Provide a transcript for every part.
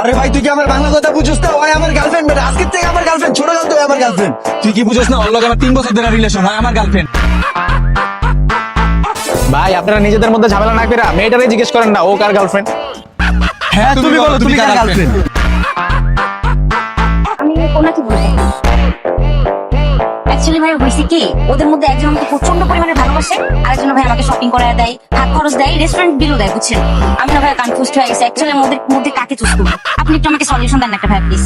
আরে ভাই তুই কি আমার বাংলা কথা বুঝছিস না? ওই আমার গার্লফ্রেন্ড বেটা, আজকে থেকে আমার গার্লফ্রেন্ড, ছোট কাল থেকে আমার গার্লফ্রেন্ড। তুই কি বুঝোস না ওর লগে আমার 3 বছর ধরে রিলেশন হয়, আমার গার্লফ্রেন্ড। ভাই আপনারা নিজেদের মধ্যে ঝামেলা না করে মেয়েটারে জিজ্ঞেস করেন না ও কার গার্লফ্রেন্ড। হ্যাঁ তুমি বলো তুমি কার গার্লফ্রেন্ড? আমি ওনাকে বলবো। অ্যাকচুয়ালি ভাই হয়েছে কি, ওদের মধ্যে একজন আমাকে প্রচন্ড পরিমাণে ভালোবাসে, আরেকজন ভাই আমাকে শপিং করায় দেয়, হাত খরচ দেয়, রেস্টুরেন্ট বিলও দেয়, বুঝছেন? আমি না ভাই কনফিউজ হয়ে গেছি অ্যাকচুয়ালি ওদের মধ্যে কাকে চুজ করবো। আপনি একটু আমাকে সলিউশন দেন না একটা ভাই প্লিজ।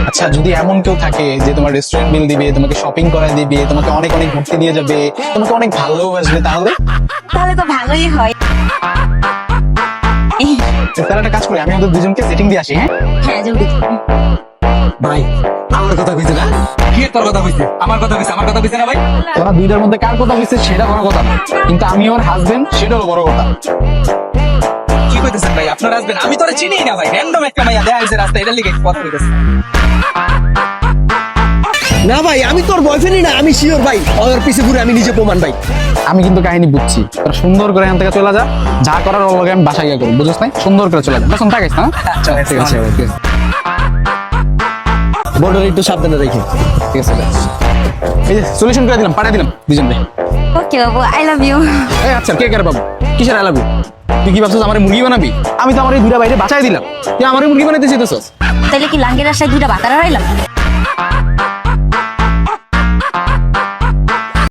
আচ্ছা যদি এমন কেউ থাকে যে তোমার রেস্টুরেন্ট বিল দিবে, তোমাকে শপিং করায় দিবে, তোমাকে অনেক অনেক ঘুরতে দিয়ে যাবে, তোমাকে অনেক ভালোবাসবে, তাহলে তাহলে তো ভালোই হয়। তাহলে একটা কাজ করি, আমি ওদের দুজনকে সেটিং দিয়ে আসি। হ্যাঁ হ্যাঁ জলদি। ভাই আমার কথা কইছে না? কি তোর কথা কইছে? আমার কথা কইছে, আমার কথা কইছে না ভাই? তোরা দুইটার মধ্যে কার কথা বলছিস সেটা বড় কথা না, কিন্তু আমি ওর হাজবেন্ড সেটাও বড় কথা। কি কইতেছেন ভাই? আপনার আসবেন? আমি তোরে চিনি না ভাই, র্যান্ডম একটা মাইয়া দেখা হইছে রাস্তায়, এটা লিখে কথা কইতেছে। না ভাই আমি তোর বয়ফ্রেন্ডই না, আমি শিওর ভাই, ওর পিছে ঘুরে আমি নিজে প্রমাণ ভাই। আমি কিন্তু কাহিনী বুঝছি, তোরা সুন্দর করে এখান থেকে চলে যা, যা করার ওর লগে আমি বাসায় গিয়ে করবো, বুঝছ নাই? সুন্দর করে চলে যা, বেতন থাকিস না? ঠিক আছে ওকে, বর্ডার একটু সাবধানে রেখে। ঠিক আছে এই যে সলিউশন করে দিলাম, পাঠিয়ে দিলাম দুজনকে। ওকে বাবু, আই লাভ ইউ। এই আচ্ছা কে কার বাবু, কিসের আলাবি? তুই কি ভাবছিস আমার মুরগি বানাবি? আমি তো আমার এই দুইটা বাইরে বাঁচাই দিলাম, তুই আমার মুরগি বানাইতে চাইতেছিস? তাহলে কি লাঙ্গের আশায় দুইটা বাতারা রাইলাম?